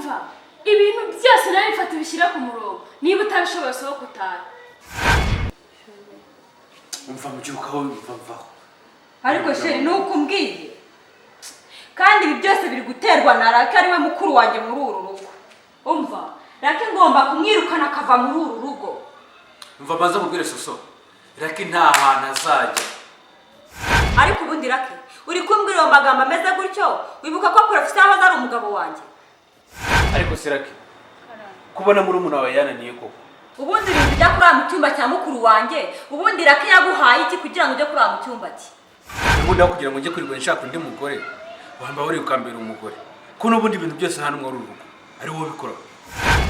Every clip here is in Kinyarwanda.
umva ibintu byose nawe bifata bishyira ku murongo niba utabishoboye sohoka utaha. umva mubyukaho mvaho. ariko sheri nuko umbwiye kandi ibi byose biri guterwa na Rake ari we mukuru wanjye muri uru rugo. Umva Rake ngomba kumwirukana akava muri uru rugo. umva banza mubwire Soso Rake nta hantu azajya. ariko ubundi Rake uri kumbwira ayo magambo ameze gutyo wibuka ko Professor yahoze ari umugabo wanjye. ariko si Rake kubona muri umuntu wawe yananiye koko. ubundi ibintu bijya kuri mu cyumba cya mukuru wanjye ubundi Rake yaguhaye iki kugira ngo ujye kuri mu cyumba cye? ubundi aho kugira ngo njye kwirwa nshaka undi mugore wamba uri ukambera umugore ko n'ubundi ibintu byose hano muri uru rugo ari wowe bikora.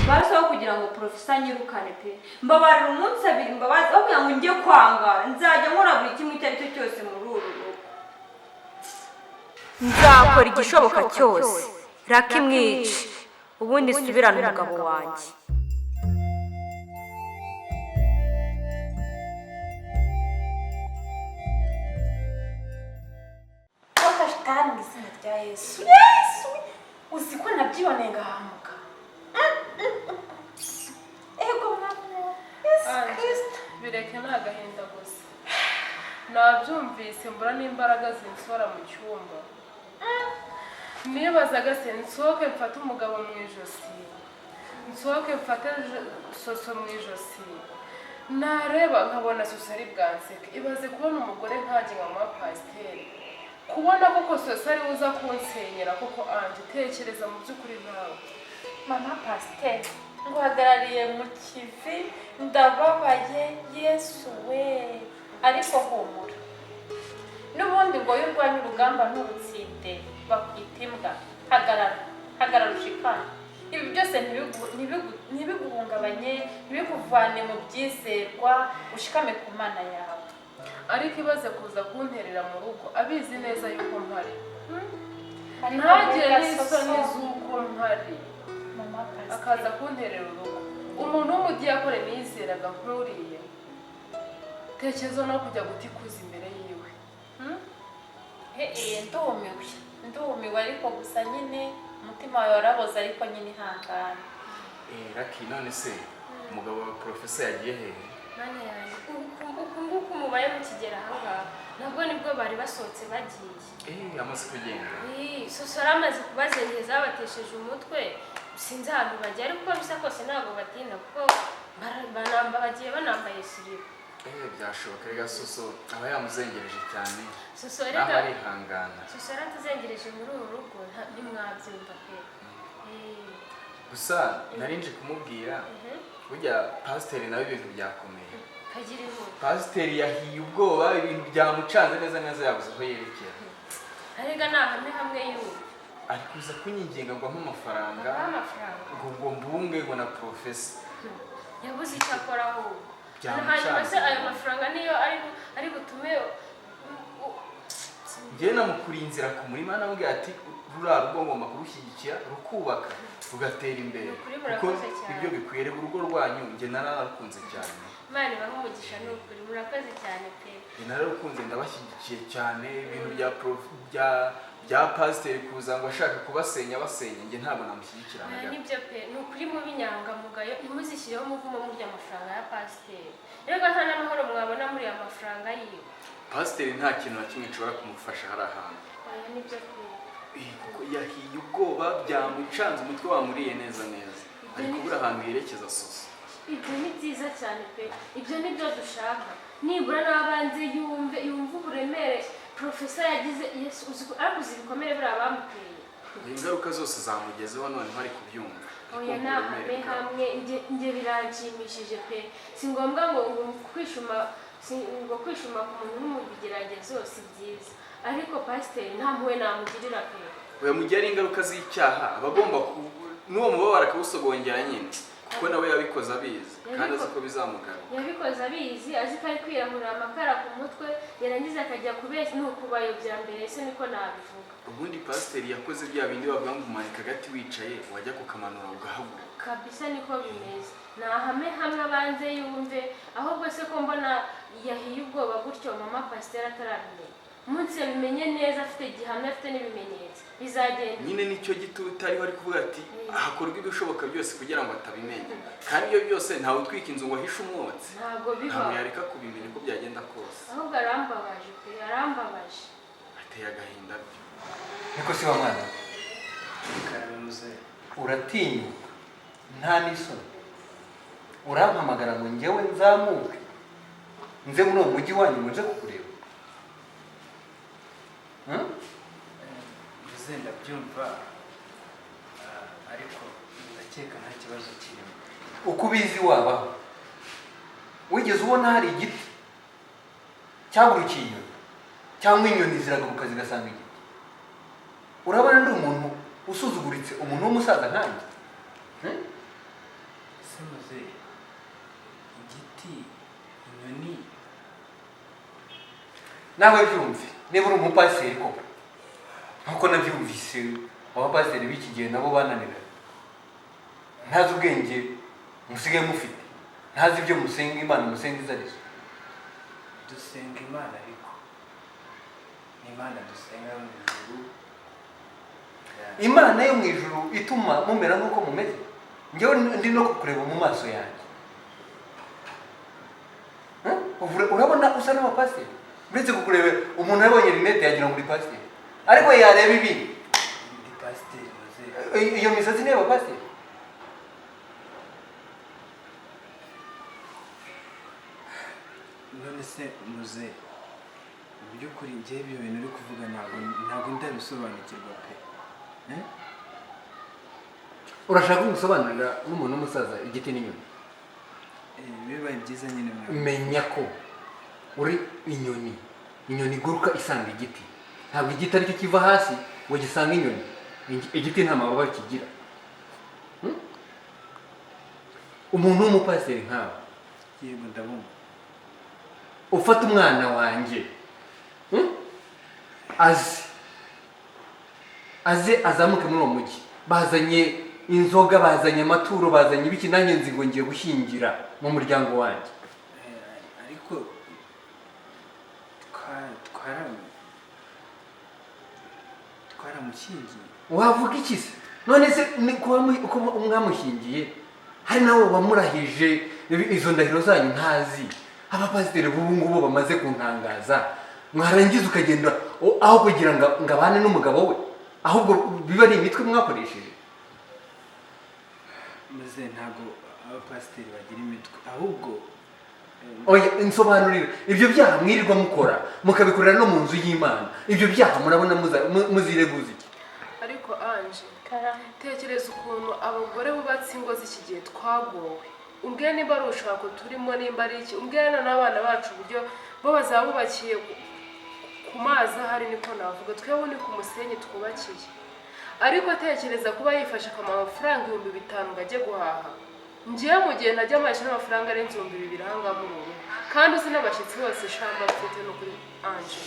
Barasaho kugira ngo Professor nyirukane pe mbabarira umunsi abiri mbabazi aho kugira ngo njye kwangara nzajya nkora buri kimwe icyo ari cyo cyose muri uru rugo. Nzakora igishoboka cyose Rake mwice ubundi subirana umugabo wanjye. Wakashitani mu izina rya Yesu. Yesu uzi ko nabyiboneye ngahamuka. Ego mama. Yesu Kristo. Bireke nagahinda gusa. Nabyumvise mbura n'imbaraga zinsora mu cyumba. Nibazaga se nsohoke mfate umugabo mu ijosi. Nsohoke mfate Soso mu ijosi. Nareba nkabona Soso ari bwanseke. Ibaze kubona umugore nkanjye nka mama pasiteri. Kubona koko Soso ari uza kunsenyera koko anje tekereza mu by'ukuri nawe. Mama pasiteri nguhagarariye mu kivi ndababaye Yesu we. Ariko humura. N'ubundi ngo y'urwanya urugamba nturutsinde bakwita imbwa. Hagarara ushikana. Ibi byose ntibiguhungabanye ntibikuvane mu byizerwa ushikame ku Mana yawe. Ariko ibaze kuza kunterera mu rugo abizi neza yuko mpari. Ntagire n'isoni z'uko mpari. Akaza kunterera urugo. Umuntu w'umudiyakore nizeraga nk'uriye. Tekereza no kujya gutikuza imbere yiwe. Ndumiwe ariko gusa nyine umutima wawe waraboze ariko nyine ihangane. Rake none se umugabo wa Professor yagiye hehe? Mana yanjye uku mubaye mukigera ahangaha nabwo nibwo bari basohotse bagiye. Amaze kugenda. Soso aramaze kubazengeza batesheje umutwe sinzi ahantu bagiye ariko bisa kose ntabwo batinda kuko bagiye banambaye siripa. Byashoboka rega Soso aba yamuzengereje cyane. Soso rega arihangana. Soso aratuzengereje muri uru rugo ntimwabyumva pe. Gusa narinje kumubwira burya pasiteri nawe ibintu byakomeye. Kagira inkuru. Pasiteri yahiye ubwoba ibintu byamucanze neza yabuze aho yerekera. Arega nahame hamwe y'ubu. Ari kuza kunyinginga ngo amafaranga. Ngo mbunge ngo na Professor. Yabuze icyo akora ahubwo. Hanyuma se ayo mafaranga niyo ari butume njye namukuriye inzira ku murima namubwira ati ruriya rugo ngomba kurushyigikira rukubaka rugatera imbere kuko ibyo bikwiriye urugo rwanyu njye nararukunze cyane. Imana ibahe umugisha n'ukuri murakoze cyane pe. Njye nararukunze ndabashyigikiye cyane ibintu bya pasiteri kuza ngo ashaka kubasenya njye ntabwo namushyigikira. Nibyo pe ni ukuri mu binyangamugayo ntimuzishyireho umuvumo murya amafaranga ya pasiteri. Rero nta n'amahoro mwabona muri aya mafaranga yiwe. Pasiteri nta kintu na kimwe nshobora kumufasha hari ahantu. Nibyo pe. Kuko yahiye ubwoba byamucanze umutwe wamuriye neza. Ari kubura ahantu yerekeza Soso. Ibyo ni byiza cyane pe. Ibyo ni byo dushaka. Nibura n'abanze yumve uburemere Professor yagize Yesu uzi ibikomere buriya bamuteye. Ingaruka zose zamugezeho none ntari kubyumva. Oya nahame hamwe nge biranshimishije pe. Si ngombwa ngo kwishuma ku muntu n'umubigeragezo si byiza. Ariko pasiteri nta mpuhwe namugirira pe. Oya mu gihe ari ingaruka z'icyaha abagomba n'uwo mubabara akawusogongera nyine kuko nawe yabikoze abizi kandi azi ko bizamugana. Yabikoze abizi azi ko ari kwirahurira amakara ku mutwe yarangiza akajya kubeshya n'ukubayobya mbere se niko nabivuga. Ubundi pasiteri yakoze bya bindi bavuga ngo umanika agati wicaye wajya kukamanura ugahaguruka. Kabisa niko bimeze. Nahame hamwe abanze yumve ahubwo se ko mbona yahiye ubwoba gutyo mama pasiteri atarabimenya. umunsi yabimenye neza afite gihamya afite n'ibimenyetso bizagenda nyine nicyo gitutu ariho ari kuvuga ati hakorwa ibishoboka byose kugira ngo atabimenya kandi ibyo byose ntawe utwika inzu ngo ahishe umwotsi ntabwo biba ntabwo yareka kubimenya uko byagenda kose ahubwo arambabaje pe arambabaje ateye agahinda byo niko si wa mwana karamuze uratinyuka nta n'isoni urampamagara ngo njyewe nzamuke nze muri uwo mujyi wanyu ngo nje kukureba mvuze ndabyumva ariko ndakeka nta kibazo kirimo uko ubizi wabaho wigeze ubona hari igiti cyagurukiye inyoni cyangwa inyoni ziragaruka zigasanga igiti urabona ndi umuntu usuzuguritse umuntu w'umusaza nkanjye ese muze igiti inyoni nawe byumve niba uri umupasiteri koko nkuko nabyumvise abapasiteri b'iki gihe nabo bananira ntazi ubwenge musigaye mufite ntazi ibyo musenga imana musenga izo arizo dusenga imana ariko ni imana dusenga yo mu ijuru imana yo mu ijuru ituma mumera nk'uko mumeze njyewe ndi no kukureba mu maso yanjye urabona usa n'abapasiteri uretse kukureba umuntu yabonye rinete yagira ngo uri pasiteri ariko yareba ibindi ndi pasiteri muze iyo misatsi ni iy'abapasiteri none se muze mu by'ukuri njyewe ibyo bintu uri kuvuga ntabwo ndabisobanukirwa pe urashaka kumusobanurira n'umuntu w'umusaza igiti n'inyoni bibaye byiza nyine menya ko uri inyoni iguruka isanga igiti ntabwo igiti aricyo kiva hasi ngo gisanga inyoni igiti nta mababa kigira umuntu w'umupasiteri nkawe yego ndabumva ufata umwana wanjye aze azamuke muri uwo mujyi bazanye inzoga bazanye amaturo bazanye ibiki nanjye nzi ngo ngiye gushyingira mu muryango wanjye ariko twaramushyingiye wavuga iki se none se uko mwamushyingiye hari nabo bamurahije izo ndahiro zanyu ntazi abapasiteri b'ubu ngubu bamaze kuntangaza mwarangiza ukagenda aho kugira ngo abane n'umugabo we ahubwo biba ari imitwe mwakoresheje maze ntabwo abapasiteri bagira imitwe ahubwo oya nsobanurira ibyo byaha mwirirwa mukora mukabikorera no mu nzu y'Imana ibyo byaha murabona muzireguza iki ariko Ange tekereza ukuntu abagore bubatse ingo z'iki gihe twagowe umbwire nimba ari urushako turimo nimba ari iki umbwire n'abana bacu uburyo bo bazaba bubakiye ku mazi ahari niko navuga twebwe ni ku musenyi twubakiye ariko tekereza kuba yifashe amafaranga 5,000 ngo ajye guhaha ngiye mu gihe najya amashyira n'amafaranga arenze 2,000 ahangaha mu rugo kandi uzi n'abashyitsi bose shamba mfite no kuri Ange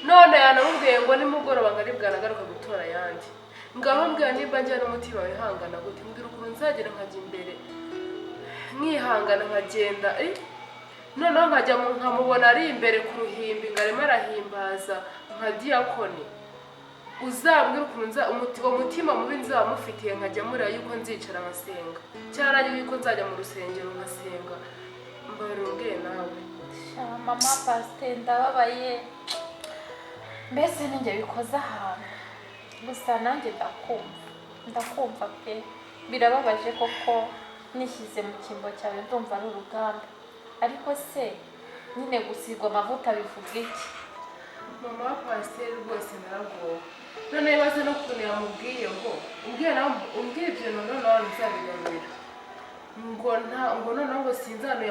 none yanamubwiye ngo nimugoroba ngari bwanagaruka gutora ayandi ngaho mbwira nimba njya n'umutima wihangana gute mbwira ukuntu nzagera nkajya imbere mwihangana nkagenda noneho nkajya nkamubona ari imbere ku ruhimbi ngo arimo arahimbaza nka diyakoni uzambwira ukuntu uwo mutima mubi nzamufitiye nkajya mureba yuko nzicara nkasenga cyangwa yuko nzajya mu rusengero nkasenga mbarumbwiye nawe mama pasiteri ndababaye mbese ninjye bikoze ahantu gusa nanjye ndakumva pe birababaje koko nishyize mu cyimbo cyawe ndumva ari urugamba ariko se nyine gusigwa amavuta bivuga iki mama wa pasiteri rwose naragowe none bibaze no ukuntu yamubwiye ngo umbwire ibyo noneho nawe nzabigarurira ngo noneho ngo sinzano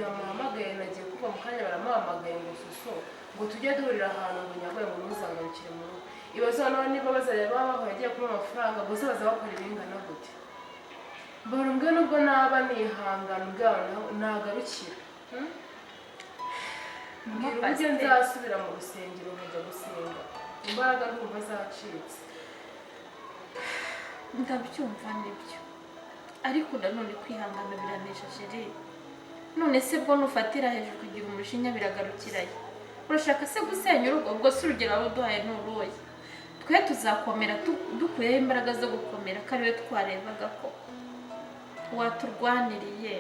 yamuhamagaye nagiye kuva mu kanya baramuhamagaye ngo suso ngo tujye duhurira ahantu ngo nyagwe ngo ntuzangarukire mu rugo ibaze noneho niba bazajya babaho yagiye kumuha amafaranga gusa baza bakora ibingana gute mbarumbwe nubwo naba nihangana ubwabo nagarukira mbwira uburyo nzasubira mu rusengero nkajya gusenga imbaraga ndumva zacitse ndabyumva nibyo ariko nanone kwihangana biranesha sheri none se bwo nufatira hejuru kugira umujinya biragarukirayo urashaka se gusenya urugo? Ubwo si urugero waba uduhaye n'uruye. Twe tuzakomera dukuyeho imbaraga zo gukomera, ko ariwe twarebaga ko waturwaniriye,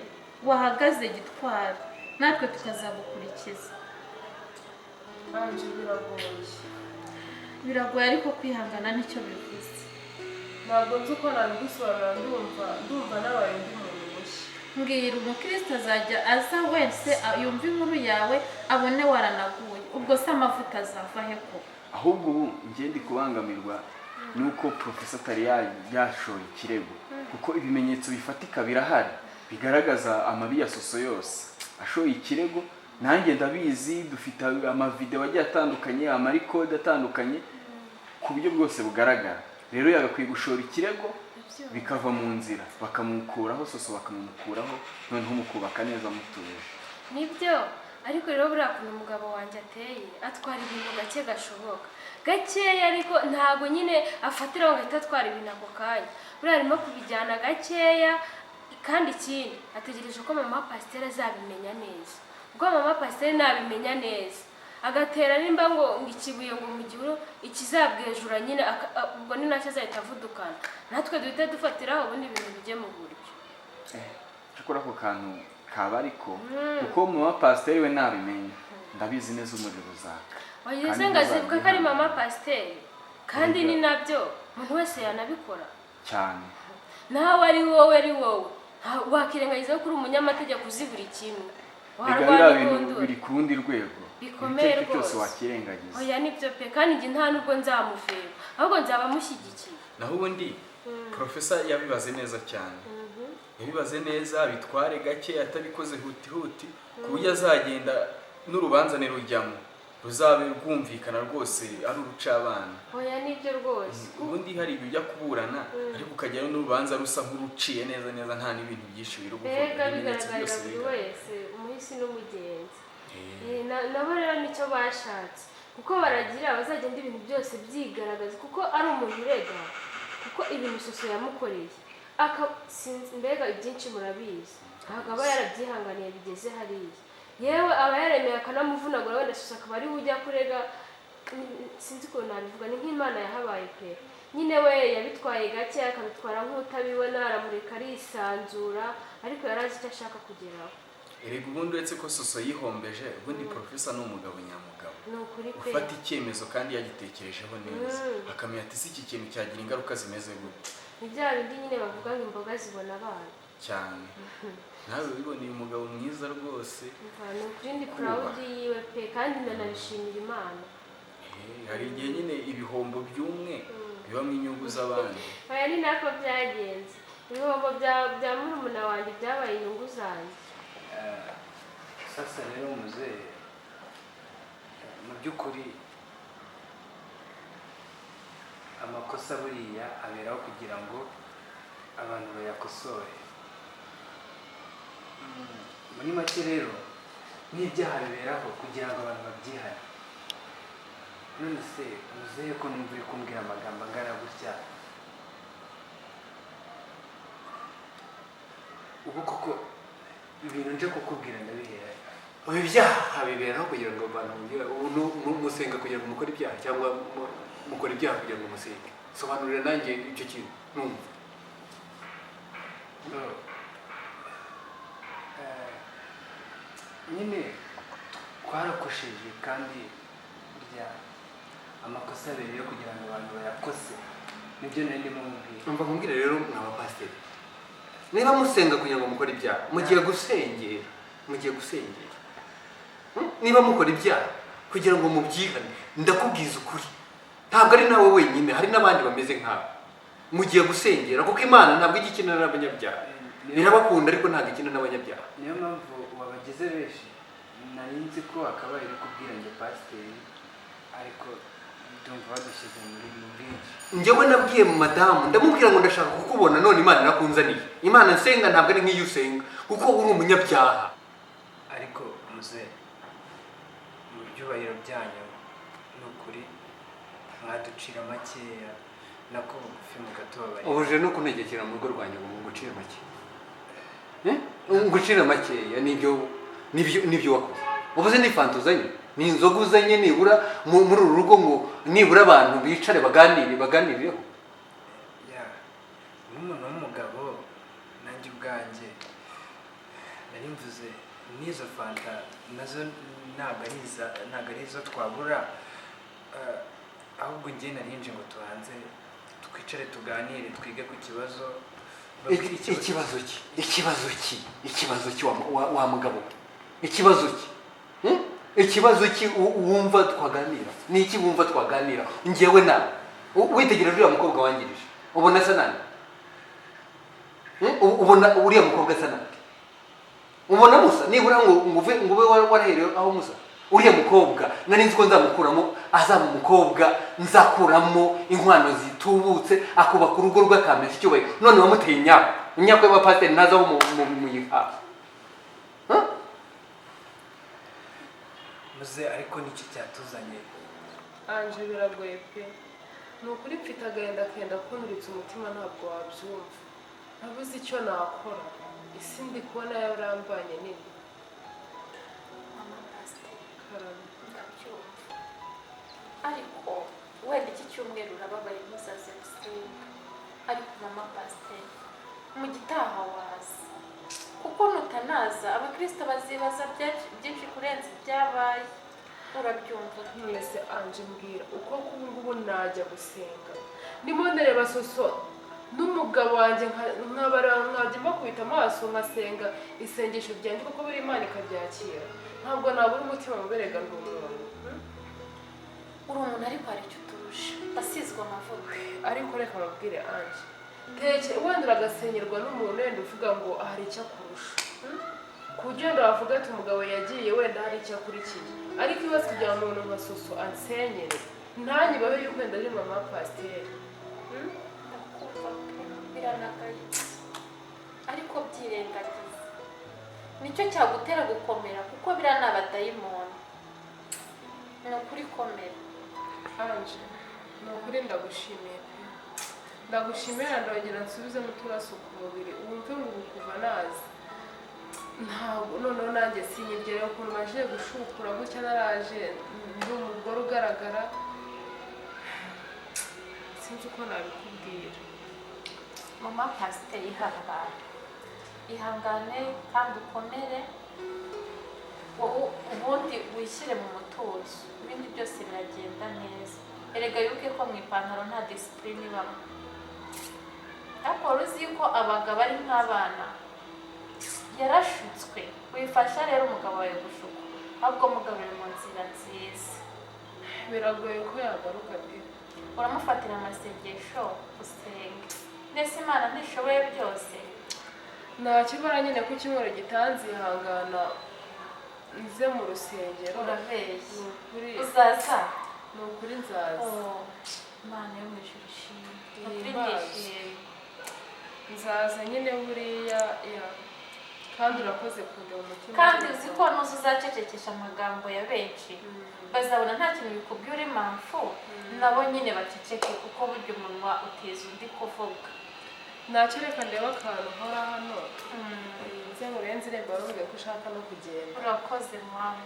wahagaze gitwara, natwe tukazagukurikiza. Anje biragoye. Biragoye ariko kwihangana nicyo bivuze. Ntabwo nzi uko nabigusobanura, ndumva nabaye undi muntu mushya. Mbwira umukristo azajya aza wese yumva inkuru yawe abone waranaguye, ubwo se amavuta azava he ko? ahubwo ubu njye ndi kubangamirwa nuko profesa atari yashoye ikirego, kuko ibimenyetso bifatika birahari bigaragaza amabi ya Soso yose. Ashoye ikirego, nanjye ndabizi, dufite amavideo agiye atandukanye, amarikode atandukanye ku buryo bwose bugaragara. Rero yagakwiye gushora ikirego bikava mu nzira, bakamukuraho Soso, bakamukuraho, noneho mukubaka neza mutuje. Nibyo, ariko rero buriya kuntu umugabo wanjye ateye atwara ibintu gake gashoboka, gakeya, ariko ntabwo nyine afatiraho agahita atwara ibintu ako kanya. Buriya arimo kubijyana gakeya, kandi ikindi ategereje ko mama Pasiteri azabimenya neza. Ubwo mama Pasiteri nabimenya neza agatera nimba ngo ikibuye ngo mu gihuru ikizabwejura nyine, ubwo ni nacyo azahita avudukana, natwe duhite dufatiraho ubundi ibintu bijye mu buryo. Cyakora ako kantu kaba ariko kuko mama Pasiteri we nabimenya, ndabizi neza umuriro uzaka. Wageze ngo azibuka ko ari mama Pasiteri, kandi ni nabyo umuntu wese yanabikora cyane. nawe ari wowe wakirengagiza ko uri umunyamategeko uzi buri kimwe. Bigarira ibintu biri ku rundi rwego bikomeye cyose wakirengagiza. Oya nibyo pe, kandi njye nta nubwo nzamufera, ahubwo nzaba mushyigikiye. Naho ubundi profesa yabibaze neza cyane, yabibaze neza, bitware gake, atabikoze huti ku buryo azagenda n'urubanza nirujyamo ruzabe rwumvikana rwose ari urucabana. Oya nibyo rwose. Ubundi hari ibyo ujya kuburana ariko ukajyayo n'urubanza rusa nk'uruciye neza nta n'ibintu byinshi biri kuvuga. Bigaragarira buri wese, umuhisi n'umugenzi. Nabo rero nicyo bashatse, kuko baragira bazagenda ibintu byose byigaragaza, kuko ari umuntu urega, kuko ibintu Soso yamukoreye mbega ibyinshi murabizi, ntabwo aba yarabyihanganiye bigeze hariya. Yewe aba yaremeye akanamuvunagura, wenda Soso akaba ari we ujya kurega. Sinzi ukuntu nabivuga, ni nk'Imana yahabaye pe. Nyine we yabitwaye gake, akabitwara nk'utabibona, aramureka arisanzura, ariko yari azi icyo ashaka kugeraho. Erega ubundi uretse ko Soso yihombeje, ubundi profesa ni umugabo nyamugabo, ni ukuri pe, ufata icyemezo kandi yagitekerejeho neza, akamenya ati si iki kintu cyagira ingaruka zimeze gute. Ni bya bindi nyine bavuga ngo imboga zibona abana cyane. Nawe wiboneye umugabo mwiza rwose. Ni ukuri ndi proud yiwe pe, kandi ndanabishimira Imana. Hari igihe nyine ibihombo by'umwe bibamo inyungu z'abandi. Oya ni nako byagenze, ibihombo bya murumuna wanjye byabaye inyungu zanjye. Sasa rero muzee, mu by'ukuri amakosa buriya aberaho kugira ngo abantu bayakosore. Muri make rero n'ibyaha biberaho kugira ngo abantu babyihane. None se muzee ko numva uri kumbwira amagambo angana gutya, ubu koko ibintu nje kukubwira ndabihera? ibyaha biberaho kugira ngo abantu musenga kugira ngo mukore ibyaha, cyangwa mukora ibyaha kugira ngo musenge? Sobanurira nanjye icyo kintu numva. Nyine twarakosheje, kandi burya amakosa abereyeho kugira ngo abantu bayakose, nibyo nari ndimo mubwira. Umva nkubwire rero mw'abapasiteri, niba musenga kugira ngo mukore ibyaha, mugiye gusengera, niba mukora ibyaha kugira ngo mubyihane, ndakubwiza ukuri, ntabwo ari nawe wenyine, hari n'abandi bameze nkawe. Mugiye gusengera, kuko Imana ntabwo ijya ikina n'abanyabyaha, irabakunda ariko ntabwo ikina n'abanyabyaha. Niyo mpamvu wabageze benshi nari nzi ko akabaye uri kubwira njye pasiteri, ariko ndumva badushyize muri bwinshi. Njyewe nabwiye mu madamu, ndamubwira ngo ndashaka kukubona, none Imana irakunzaniye. Imana nsenga ntabwo ari nk'iyo usenga, kuko uri umunyabyaha. Ariko muze, mu byubahiro byanyu ni ukuri mwaducira makeya, nako bugufi mugatubabarira. Ubuje no kuntegekera mu rugo rwanjye ngo ngucire make, ngucire makeya, nibyo wakoze. ubuze ni fanta uzanye ni inzoga uzanye nibura muri uru rugo ngo nibura abantu bicare baganireho. ya n'umuntu w'umugabo nanjye ubwanjye nari mvuze n'izo fanta nazo ntabwo ari izo twabura, ahubwo njye narinje ngo tubanze twicare tuganire twige ku kibazo. Ikibazo ki wa mugabo, ikibazo ki wumva twaganira? Ni iki wumva twaganira njyewe nawe? Witegereje uriya mukobwa wangirije ubona asa nani? Ubona uriya mukobwa asa nani? Ubona musa? Nibura ngo ube waraherewe aho musa. Uriya mukobwa nari nzi ko nzamukuramo azaba umukobwa nzakuramo inkwano zitubutse akubaka urugo rw'akamesha icyubahiro, none wamuteye inyako y'abapasiteri ntazaho mu yihaha. muze ariko n'iki cyatuzanye? anje biragoye pe, ni ukuri mfite agahinda kenda kunturitse umutima, ntabwo wabyumva. nabuze icyo nakora, isi ndi kubona yarambanye nini. ndabyumva ariko wenda iki cyumweru urababaye muzaze gusenga, ariko mama pasiteri mu gitaha waza, kuko nutanaza abakristo bazibaza byinshi kurenza ibyabaye. urabyumva? mwese anje mbwira uko ubu ngubu najya gusenga ndimo ndareba soso n'umugabo wanjye nkajya mbakubita amaso nkasenga isengesho ryanjye kuko buri Imana ikaryakira, ntabwo nabura umutima muberega ndi umuntu. uri umuntu ariko hari icyo uturusha, asizwe amavuta. ariko reka babwire anje, wenda uragasengerwa n'umuntu wenda uvuga ngo hari icyo akurusha, ku buryo wenda wavuga ati umugabo yagiye wenda hari icyo akurikiye, ariko ibibazo kugira ngo umuntu nka soso ansenyere ntanyibabe yuko wenda ari mama pasiteri. biranagayitse ariko byirengagiza, nicyo cyagutera gukomera, kuko biriya ni abadayimoni. ni ukuri komera anje, ni ukuri ndagushimiye pe, ndagushimira, ndongera nsubizemo uturaso ku mubiri wumve ngo ubu kuva nazi ntabwo noneho nanjye sinyigere ukuntu maje gushukura gutya naraje ndi umugore ugaragara, sinzi uko nabikubwira. mama pasiteri ihangane kandi ukomere, ubundi wishyire mu mutuzo, ibindi byose biragenda neza. erega yuke ko mu ipantaro nta disipurine ibamo, ariko wari uzi ko abagabo ari nk'abana, yarashutswe. wifasha rero umugabo wawe gushuka, ahubwo mugaburire mu nzira nziza. biragoye ko yagaruka pe, uramufatira amasengesho usenga, ndetse Imana ntishoboye byose. ntakibara nyine ko icyumweru gitanze ihangana nze mu rusengero. urabeshya, ukuri uzaza? ni ukuri nzaza. Imana yo mu ijuru ishimwe, Iyi ukuri Imana. ndishimye. nzaza nyine buriya kandi urakoze kundeba umutima. kandi uzi ko nuza uzacecekesha amagambo ya benshi, bazabona nta kintu bikubwiye uri mpamvu, nabo nyine baceceke, kuko burya umunwa utiza undi kuvuga. ntacyo, reka ndeba akantu nkora hano nze murenze irembo warubwiye ko ushaka no kugenda. urakoze mama.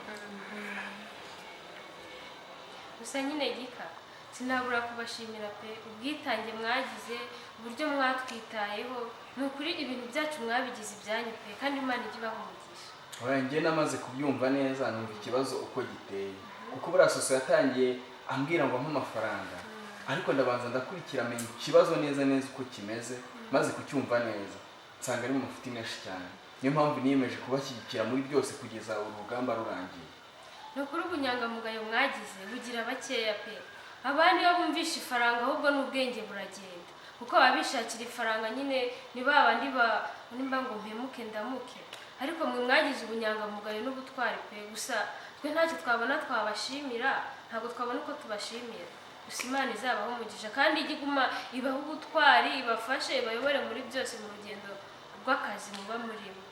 gusa nyine gika sinabura kubashimira pe, ubwitange mwagize, uburyo mwatwitayeho, ni ukuri ibintu byacu mwabigize ibyanyu pe, kandi Imana ijya ibaha umugisha. njye namaze kubyumva neza, numva ikibazo uko giteye, kuko buriya soso yatangiye ambwira ngo ampe amafaranga, ariko ndabanza ndakurikira amenya ikibazo neza uko kimeze, maze kucyumva neza nsanga ari mu mafuti menshi cyane. niyo mpamvu niyemeje kubashyigikira muri byose kugeza uru rugamba rurangiye. ni ukuri ubunyangamugayo mwagize bugira bakeya pe, abandi iyo bumvisha ifaranga ahubwo n'ubwenge buragenda, kuko baba bishakira ifaranga nyine, ni ba bandi nimba ngo mpemuke ndamuke, ariko mwe mwagize ubunyangamugayo n'ubutwari pe. gusa twe ntacyo twabona twabashimira, ntabwo twabona uko tubashimira, gusa Imana izabaho umugisha kandi ijya iguma ibaha ubutwari, ibafashe, ibayobore muri byose mu rugendo rw'akazi muba murimo.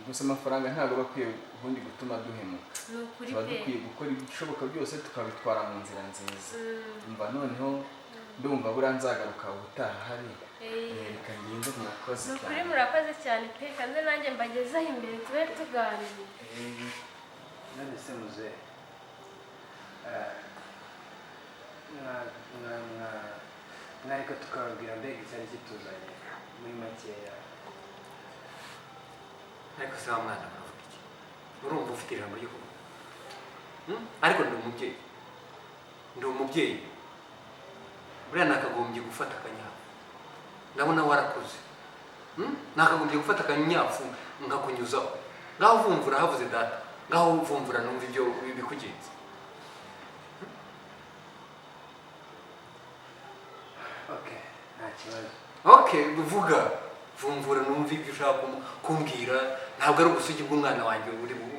gusa amafaranga ntabwo aba akwiye ubundi gutuma duhemuka, ni ukuri tuba pe, dukwiye gukora ibishoboka byose tukabitwara mu nzira nziza. mva noneho ndumva buriya nzagaruka ubutaha hari reka ngende. murakoze ni ukuri cyane. murakoze cyane pe, kandi nanjye mbagezaho imbere tube tuganira. none se muze mwareka tukababwira mbega icyari kituzanye muri makeya. ariko se wa mwana uravuga iki? urumva ufite ijambo ryo kuvuga? ariko ndi umubyeyi buriya nakagombye gufata akanyafu, ndabona warakuze. nakagombye gufata akanyafu nkakunyuzaho, ngaho vumvura havuze data, ngaho vumvura numva ibyo bikugenza. Okay, nta kibazo. Okay, vuga, vumvura numva ibyo ushaka kumbwira, ntabwo ari ubusugi bw'umwana wanjye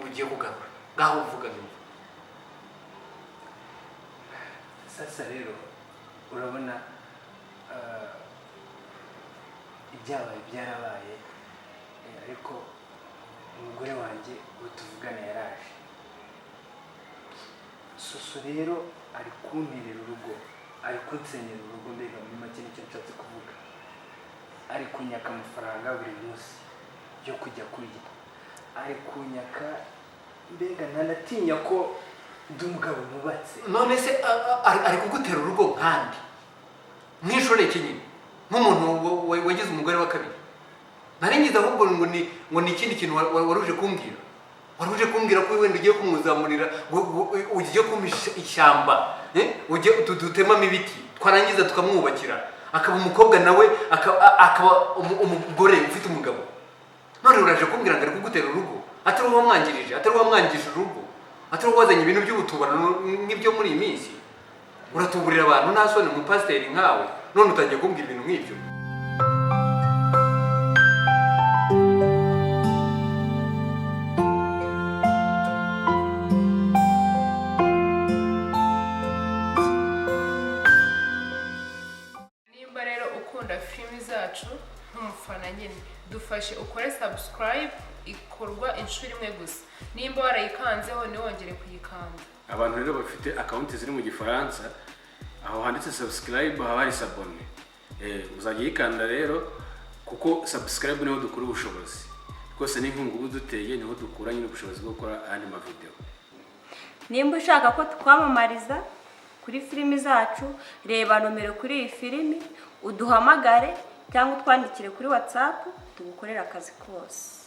ugiye kugarura, ngaho vuga numva. Sasa rero urabona ibyabaye byarabaye, ariko umugore wanjye ubu tuvugana yaraje. Susu rero ari kunterera urugo, ari kunsenyera urugo, mbega muri make nicyo nshatse kuvuga. Ari kunyaka amafaranga buri munsi yo kujya kurya, ari kunyaka, mbega ntanatinya ko ndi umugabo nubatse. None se ari kugutera urugo nkandi nk'inshoreke nyine, nk'umuntu wagize umugore wa kabiri? naringize ahubwo ngo ni ikindi kintu waruje kumbwira. waruje kumbwira ko wenda ugiye kumuzamurira, ugiye kumisha ishyamba, ugiye dutemamo ibiti, twarangiza tukamwubakira, akaba umukobwa nawe akaba umugore ufite umugabo. none uraje kumbwira ngo ari kugutera urugo, atari uwo wamwangirije, atari uwo wamwangije urugo, atari uwo wazanye ibintu by'ubutubano nk'ibyo muri iyi minsi. uratuburira abantu nta soni, umupasiteri nkawe, none utangiye kumbwira ibintu nk'ibyo. Nimba rero ukunda filimi zacu nk'umufana nyine, dufashe ukore subscribe, ikorwa inshuro imwe gusa. Nimba warayikanzeho ntiwongere kuyikanda. abantu rero bafite akawunti ziri mu gifaransa, aho handitse subscribe haba hari sabone, uzajya uyikanda rero, kuko subscribe niho dukura ubushobozi rwose, n'inkunga ubu duteye niho dukura nyine ubushobozi bwo gukora andi mavideo. nimba ushaka ko twamamariza kuri filimi zacu, reba nomero kuri iyi filimi, uduhamagare cyangwa utwandikire kuri WhatsApp, tugukorera akazi kose.